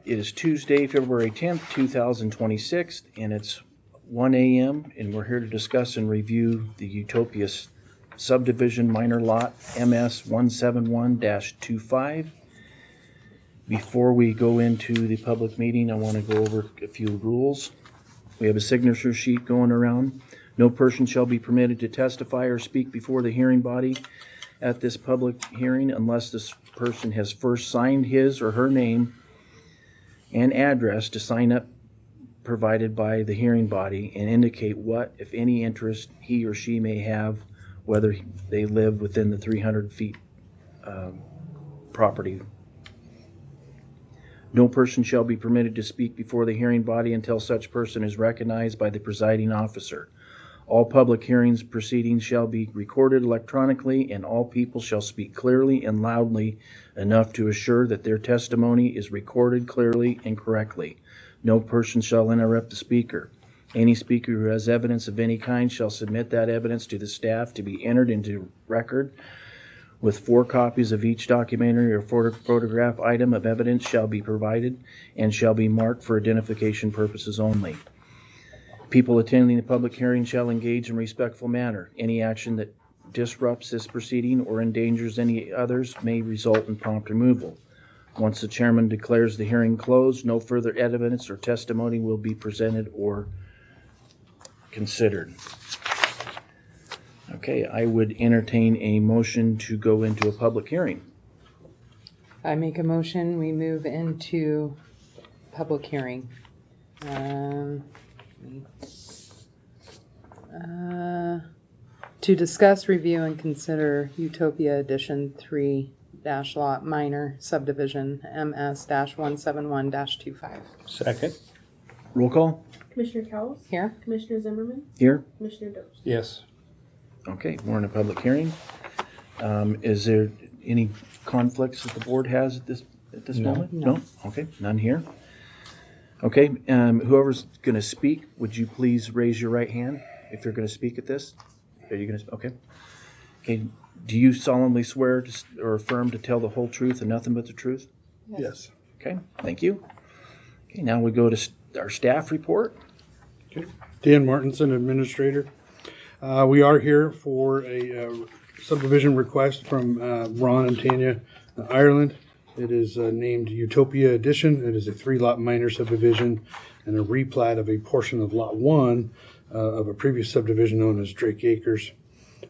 It is Tuesday, February 10th, 2026, and it's 1 a.m., and we're here to discuss and review the Utopia Subdivision Minor Lot MS 171-25. Before we go into the public meeting, I want to go over a few rules. We have a signature sheet going around. No person shall be permitted to testify or speak before the hearing body at this public hearing unless this person has first signed his or her name and address to sign up provided by the hearing body and indicate what, if any, interest he or she may have, whether they live within the 300 feet property. No person shall be permitted to speak before the hearing body until such person is recognized by the presiding officer. All public hearings proceedings shall be recorded electronically, and all people shall speak clearly and loudly enough to assure that their testimony is recorded clearly and correctly. No person shall interrupt the speaker. Any speaker who has evidence of any kind shall submit that evidence to the staff to be entered into record, with 4 copies of each documentary or photograph item of evidence shall be provided and shall be marked for identification purposes only. People attending the public hearing shall engage in respectful manner. Any action that disrupts this proceeding or endangers any others may result in prompt removal. Once the chairman declares the hearing closed, no further evidence or testimony will be presented or considered. Okay, I would entertain a motion to go into a public hearing. I make a motion, we move into public hearing. To discuss, review, and consider Utopia Edition 3 Lot Minor Subdivision MS-171-25. Second. Roll call. Commissioner Cowles? Here. Commissioner Zimmerman? Here. Commissioner Doge? Yes. Okay, we're in a public hearing. Is there any conflicts that the board has at this No. moment? No. Okay, none here. Okay, whoever's going to speak, would you please raise your right hand if you're going to speak at this? Are you going to? Okay. Okay. Do you solemnly swear or affirm to tell the whole truth and nothing but the truth? Yes. Okay. Thank you. Okay. Now we go to our staff report. Okay. Dan Martinson, Administrator. We are here for a subdivision request from Ron and Tanya, Ireland. It is named Utopia Edition. It is a 3-lot minor subdivision and a replat of a portion of Lot 1 of a previous subdivision known as Drake Acres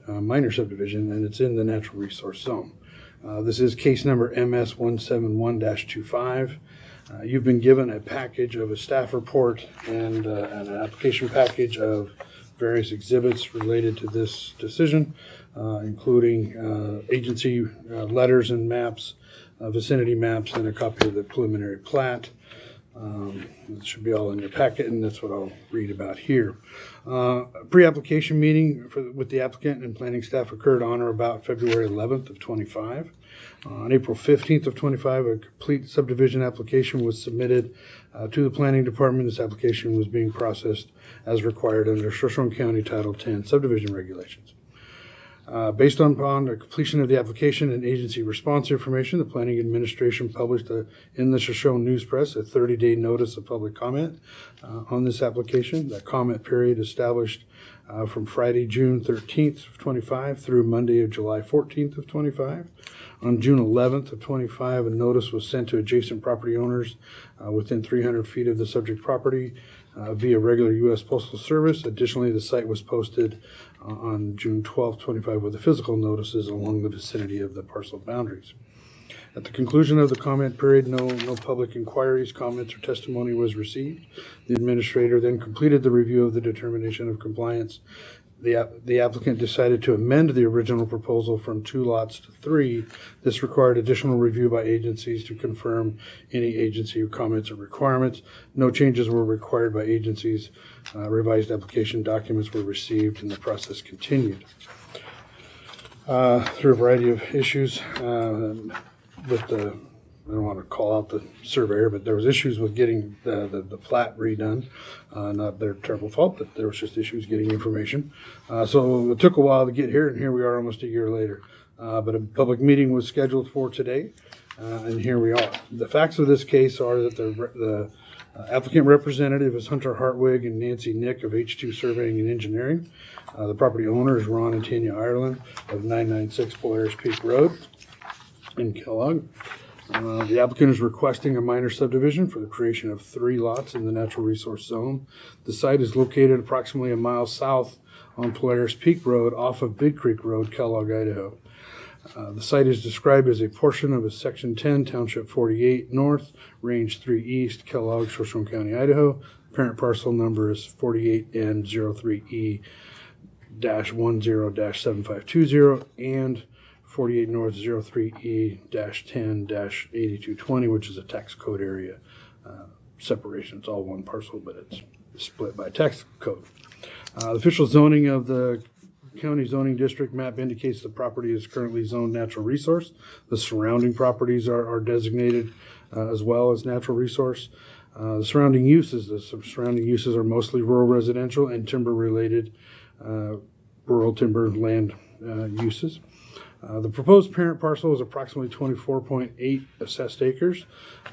minor subdivision, and it's in the natural resource zone. This is case number MS 171-25. You've been given a package of a staff report and an application package of various exhibits related to this decision, including agency letters and maps, vicinity maps, and a copy of the preliminary plat. It should be all in your packet, and that's what I'll read about here. Pre-application meeting with the applicant and planning staff occurred on or about February 11th of 25. On April 15th of 25, a complete subdivision application was submitted to the planning department. This application was being processed as required under Shoshone County Title 10 subdivision regulations. Based upon the completion of the application and agency response information, the Planning Administration published in the Shoshone News Press a 30-day notice of public comment on this application. That comment period established from Friday, June 13th of 25 through Monday of July 14th of 25. On June 11th of 25, a notice was sent to adjacent property owners within 300 feet of the subject property via regular U.S. Postal Service. Additionally, the site was posted on June 12th, 25 with the physical notices along the vicinity of the parcel boundaries. At the conclusion of the comment period, no public inquiries, comments, or testimony was received. The administrator then completed the review of the determination of compliance. The applicant decided to amend the original proposal from 2 lots to 3. This required additional review by agencies to confirm any agency comments or requirements. No changes were required by agencies. Revised application documents were received, and the process continued. Through a variety of issues with the, I don't want to call out the surveyor, but there was issues with getting the plat redone. Not their terrible fault, but there was just issues getting information. So it took a while to get here, and here we are almost a year later. But a public meeting was scheduled for today. and here we are. The facts of this case are that the applicant representative is Hunter Hartwig and Nancy Nick of H2 Surveying and Engineering. The property owner is Ron and Tanya Ireland of 996 Polaris Peak Road in Kellogg. The applicant is requesting a minor subdivision for the creation of 3 lots in the natural resource zone. The site is located approximately a mile south on Polaris Peak Road off of Big Creek Road, Kellogg, Idaho. The site is described as a portion of a Section 10, Township 48 North, Range 3 East, Kellogg, Shoshone County, Idaho. Parent parcel number is 48N03E-10-7520 and 48 North 03E-10-8220, which is a tax code area separation. It's all one parcel, but it's split by tax code. The official zoning of the county zoning district map indicates the property is currently zoned natural resource. The surrounding properties are designated as well as natural resource. The surrounding uses are mostly rural residential and timber related rural timber land uses. The proposed parent parcel is approximately 24.8 assessed acres.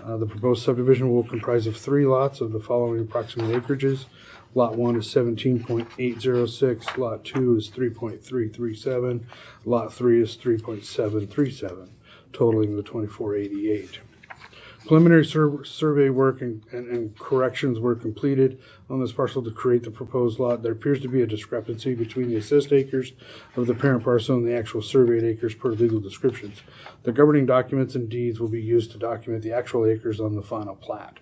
The proposed subdivision will comprise of 3 lots of the following approximate acreages. Lot 1 is 17.806, Lot 2 is 3.337, Lot 3 is 3.737, totaling the 2488. Preliminary survey work and corrections were completed on this parcel to create the proposed lot. There appears to be a discrepancy between the assessed acres of the parent parcel and the actual surveyed acres per legal descriptions. The governing documents and deeds will be used to document the actual acres on the final plat.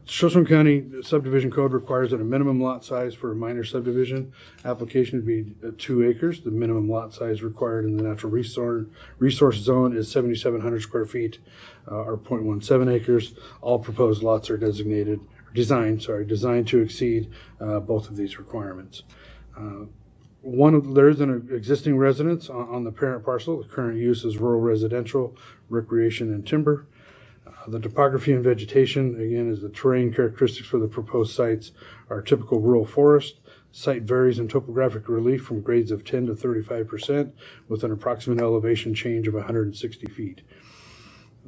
Shoshone County Subdivision Code requires that a minimum lot size for a minor subdivision application to be 2 acres. The minimum lot size required in the natural resource zone is 7,700 square feet, or 0.17 acres. All proposed lots are designed to exceed both of these requirements. There is an existing residence on the parent parcel. The current use is rural residential, recreation, and timber. The topography and vegetation, again, is the terrain characteristics for the proposed sites are typical rural forest. Site varies in topographic relief from grades of 10 to 35% with an approximate elevation change of 160 feet.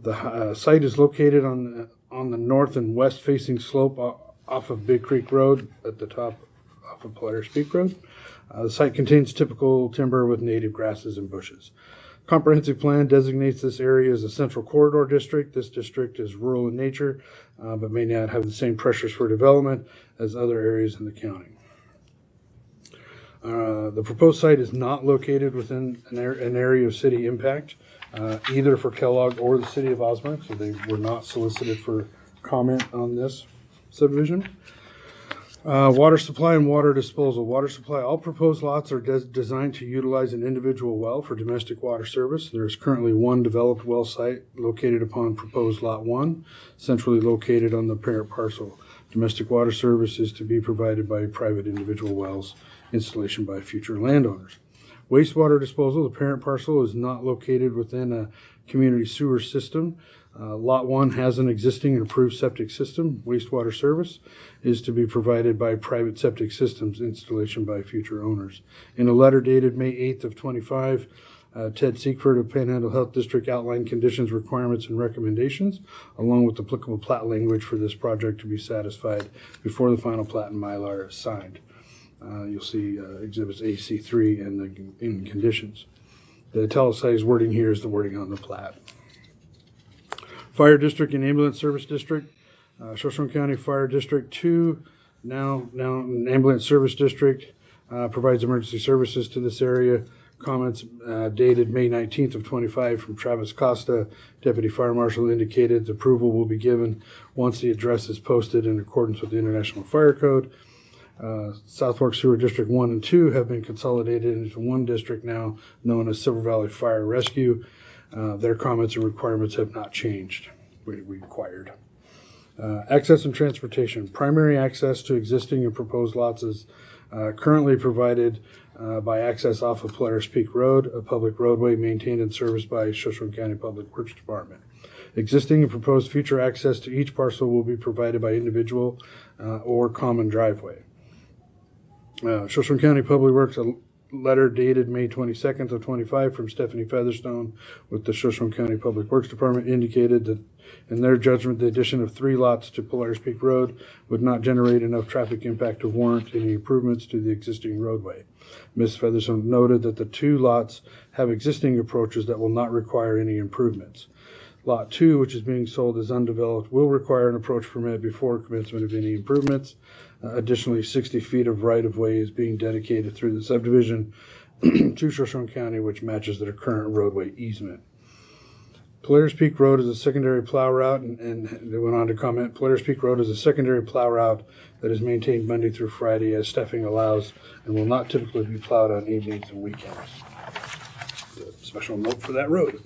The site is located on the north and west facing slope off of Big Creek Road at the top off of Polaris Peak Road. The site contains typical timber with native grasses and bushes. Comprehensive plan designates this area as a central corridor district. This district is rural in nature, but may not have the same pressures for development as other areas in the county. The proposed site is not located within an area of city impact, either for Kellogg or the city of Osmark, so they were not solicited for comment on this subdivision. Water supply and water disposal. Water supply. All proposed lots are designed to utilize an individual well for domestic water service. There is currently 1 developed well site located upon proposed Lot 1, centrally located on the parent parcel. Domestic water service is to be provided by private individual wells, installation by future landowners. Wastewater disposal. The parent parcel is not located within a community sewer system. Lot 1 has an existing and approved septic system. Wastewater service is to be provided by private septic systems, installation by future owners. In a letter dated May 8th of 25, Ted Siegford of Panhandle Health District outlined conditions, requirements, and recommendations, along with applicable plat language for this project to be satisfied before the final plat and Mylar is signed. You'll see exhibits AC3 in conditions. The italicized wording here is the wording on the plat. Fire District and Ambulance Service District. Shoshone County Fire District 2, now an Ambulance Service District, provides emergency services to this area. Comments dated May 19th of 25 from Travis Costa, Deputy Fire Marshal, indicated the approval will be given once the address is posted in accordance with the International Fire Code. South Fork Sewer District 1 and 2 have been consolidated into one district now known as Silver Valley Fire Rescue. Their comments and requirements have not changed. Required. Access and transportation. Primary access to existing and proposed lots is currently provided by access off of Polaris Peak Road, a public roadway maintained and serviced by Shoshone County Public Works Department. Existing and proposed future access to each parcel will be provided by individual or common driveway. Shoshone County Public Works letter dated May 22nd of 25 from Stephanie Featherstone with the Shoshone County Public Works Department indicated that in their judgment, the addition of 3 lots to Polaris Peak Road would not generate enough traffic impact to warrant any improvements to the existing roadway. Ms. Featherstone noted that the 2 lots have existing approaches that will not require any improvements. Lot 2, which is being sold as undeveloped, will require an approach permit before commencement of any improvements. Additionally, 60 feet of right-of-way is being dedicated through the subdivision to Shoshone County, which matches their current roadway easement. Polaris Peak Road is a secondary plow route, and they went on to comment, Polaris Peak Road is a secondary plow route that is maintained Monday through Friday as staffing allows and will not typically be plowed on evenings and weekends. A special note for that road.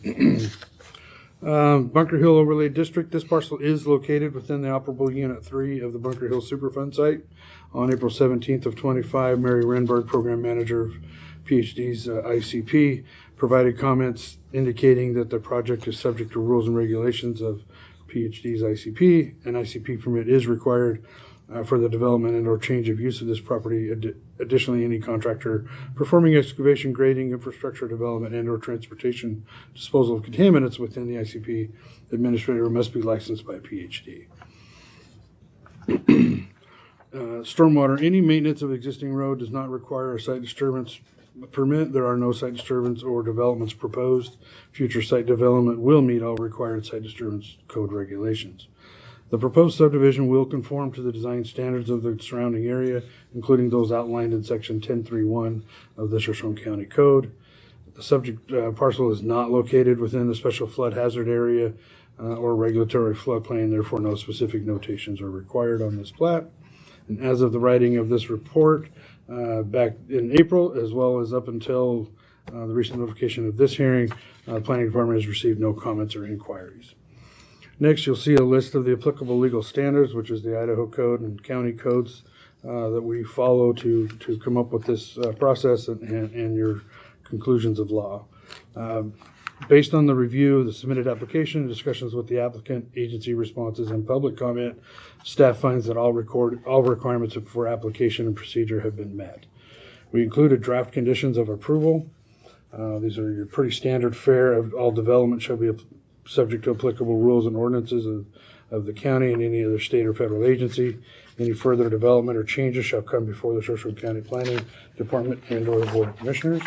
Bunker Hill Overlay District. This parcel is located within the operable Unit 3 of the Bunker Hill Superfund site. On April 17th of 25, Mary Renberg, Program Manager of PhD's ICP, provided comments indicating that the project is subject to rules and regulations of PhD's ICP. An ICP permit is required for the development and or change of use of this property. Additionally, any contractor performing excavation, grading, infrastructure development, and or transportation disposal of contaminants within the ICP administrator must be licensed by a PhD. Stormwater. Any maintenance of existing road does not require a site disturbance permit. There are no site disturbance or developments proposed. Future site development will meet all required site disturbance code regulations. The proposed subdivision will conform to the design standards of the surrounding area, including those outlined in Section 1031 of the Shoshone County Code. The subject parcel is not located within the special flood hazard area or regulatory floodplain, therefore no specific notations are required on this plat. And as of the writing of this report back in April, as well as up until the recent notification of this hearing, the Planning Department has received no comments or inquiries. Next, you'll see a list of the applicable legal standards, which is the Idaho Code and county codes that we follow to come up with this process and your conclusions of law. Based on the review of the submitted application, discussions with the applicant, agency responses, and public comment, staff finds that all requirements for application and procedure have been met. We included draft conditions of approval. These are your pretty standard fare of all development shall be subject to applicable rules and ordinances of the county and any other state or federal agency. Any further development or changes shall come before the Shoshone County Planning Department and or the Board of Commissioners.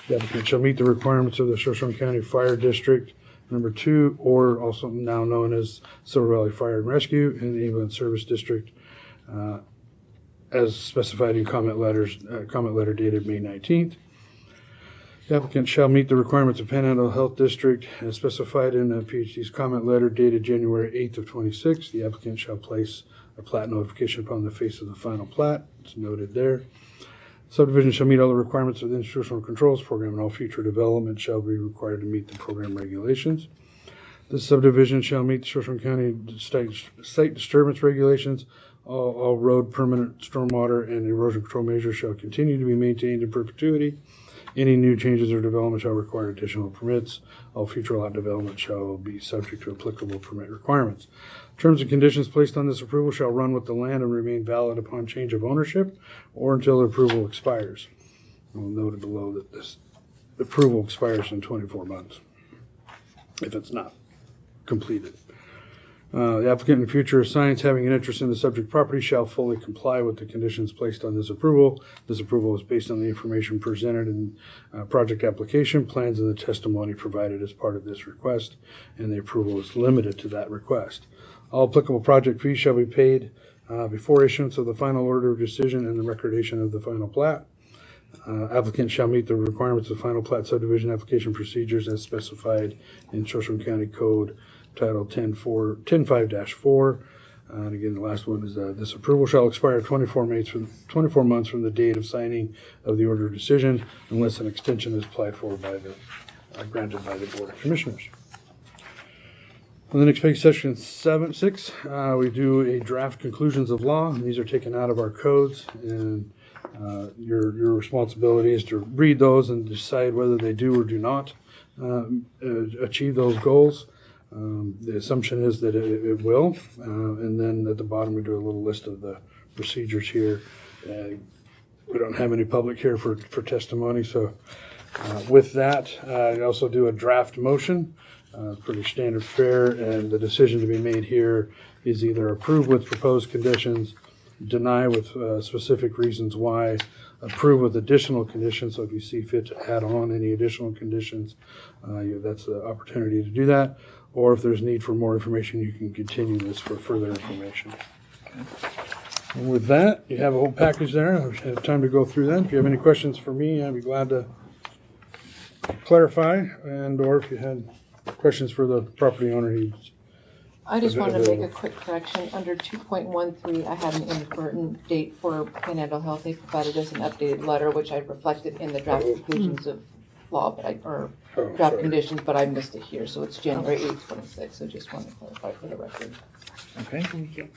The applicant shall meet the requirements of the Shoshone County Fire District Number 2, or also now known as Silver Valley Fire and Rescue, and the England Service District, as specified in comment letter dated May 19th. The applicant shall meet the requirements of Panhandle Health District as specified in the PhD's comment letter dated January 8th of 26. The applicant shall place a plat notification upon the face of the final plat. It's noted there. Subdivision shall meet all the requirements of the Institutional Controls Program, and all future development shall be required to meet the program regulations. This subdivision shall meet the Shoshone County site disturbance regulations. All road, permanent stormwater, and erosion control measures shall continue to be maintained in perpetuity. Any new changes or development shall require additional permits. All future lot development shall be subject to applicable permit requirements. Terms and conditions placed on this approval shall run with the land and remain valid upon change of ownership or until the approval expires. We'll note below that this approval expires in 24 months if it's not completed. The applicant in future assigns having an interest in the subject property shall fully comply with the conditions placed on this approval. This approval is based on the information presented in project application, plans, and the testimony provided as part of this request, and the approval is limited to that request. All applicable project fees shall be paid before issuance of the final order of decision and the recordation of the final plat. Applicant shall meet the requirements of final plat subdivision application procedures as specified in Shoshone County Code Title 10.5-4. And again, the last one is this approval shall expire 24 months from the date of signing of the order of decision, unless an extension is applied for by granted by the Board of Commissioners. On the next page, section 6, we do a draft conclusions of law, and these are taken out of our codes, and your responsibility is to read those and decide whether they do or do not achieve those goals. The assumption is that it will, and then at the bottom we do a little list of the procedures here. we don't have any public here for testimony, so with that, I also do a draft motion, pretty standard fare, and the decision to be made here is either approve with proposed conditions, deny with specific reasons why, approve with additional conditions, so if you see fit to add on any additional conditions, that's the opportunity to do that, or if there's need for more information, you can continue this for further information. And with that, you have a whole package there. I have time to go through that. If you have any questions for me, I'd be glad to clarify, and or if you had questions for the property owner, I just wanted to make a quick correction. Under 2.13, I had an inadvertent date for Panhandle Health. They provided us an updated letter, which I reflected in the draft conclusions of law, draft conditions, but I missed it here. So it's January 8th, 26. So just wanted to clarify for the record. Okay. Thank you.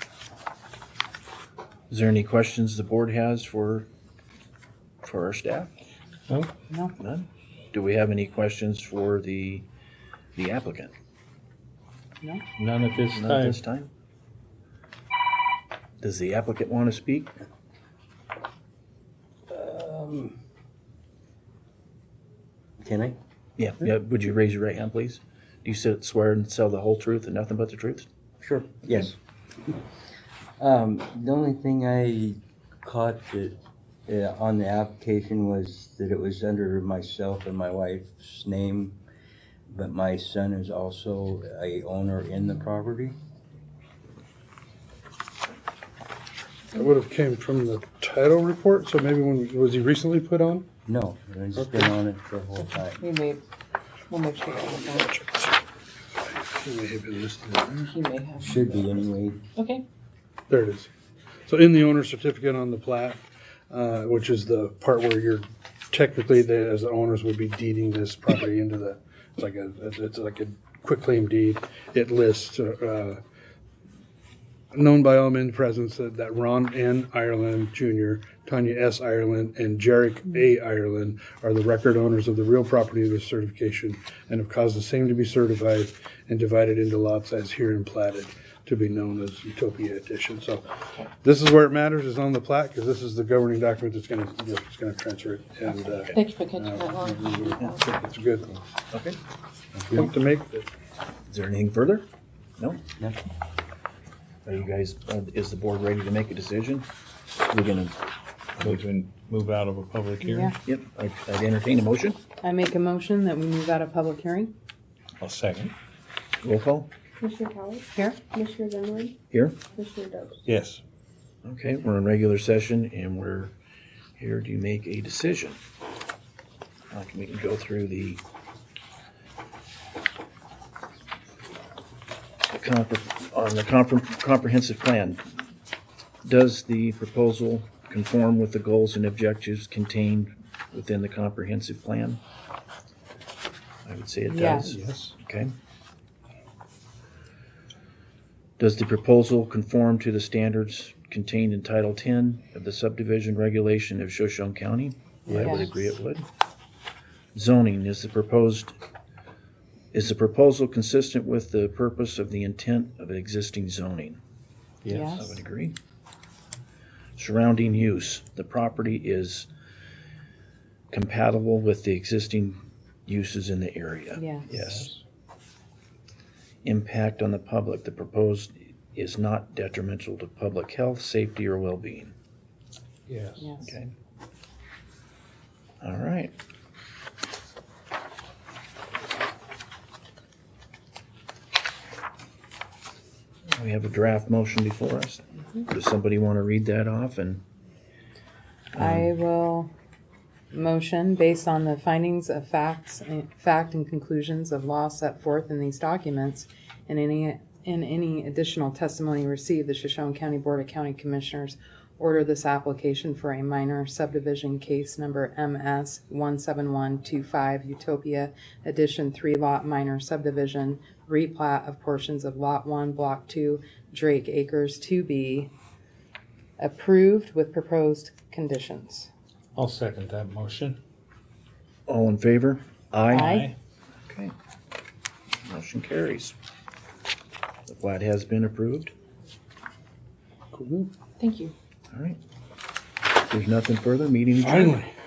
Is there any questions the board has for our staff? No. No. None? Do we have any questions for the applicant? None at this None at time. this time? Does the applicant want to speak? Can I? Yeah. Would you raise your right hand, please? Do you swear and tell the whole truth and nothing but the truth? Sure. Yes. The only thing I caught that, on the application was that it was under myself and my wife's name, but my son is also a owner in the property. It would have came from the title report, so maybe was he recently put on? No, he's been on it the whole time. We'll make sure that He may have been listed in there. he may have. Should be anyway. Okay. There it is. So in the owner certificate on the plat, which is the part where you're technically, as the owners would be deeding this property into the, it's like a quitclaim deed. It lists, known by all men present, that Ron N. Ireland Jr., Tanya S. Ireland, and Jarek A. Ireland are the record owners of the real property of the certification and have caused the same to be certified and divided into lots as herein platted, to be known as Utopia Edition. So this is where it matters, is on the plat, because this is the governing document that's going to transfer it. And Thank you for catching that on. it's good Okay. point to make. Is there anything further? No? No. Are you guys, is the board ready to make a decision? We're gonna, We can move out of a public hearing. Yeah. yep, I'd entertain a motion. I make a motion that we move out of public hearing. I'll second. Roll call. Commissioner Cowles? Here. Commissioner Zimmerman? Here. Commissioner Dobbs? Yes. Okay, we're in regular session and we're here to make a decision. We can go through on the comprehensive plan. Does the proposal conform with the goals and objectives contained within the comprehensive plan? I would say it does. Yes. Okay. Does the proposal conform to the standards contained in Title 10 of the Subdivision Regulation of Shoshone County? I would Yes. agree it would. Zoning, is the proposal consistent with the purpose of the intent of existing zoning? Yes. I would agree. Surrounding use, the property is compatible with the existing uses in the area? Yes. Yes. Impact on the public, the proposed is not detrimental to public health, safety, or well-being? Yes. Yes. Okay. All right. We have a draft motion before us. Does somebody want to read that off? And I will motion based on the findings of fact and conclusions of law set forth in these documents and any additional testimony received, the Shoshone County Board of County Commissioners order this application for a minor subdivision case number MS 17125 Utopia Edition 3 lot minor subdivision replat of portions of Lot 1 Block 2 Drake Acres to be approved with proposed conditions. I'll second that motion. all in favor? Aye. Okay. Motion carries. The plat has been approved. Cool. Thank you. All right. There's nothing further, meeting adjourned. Finally.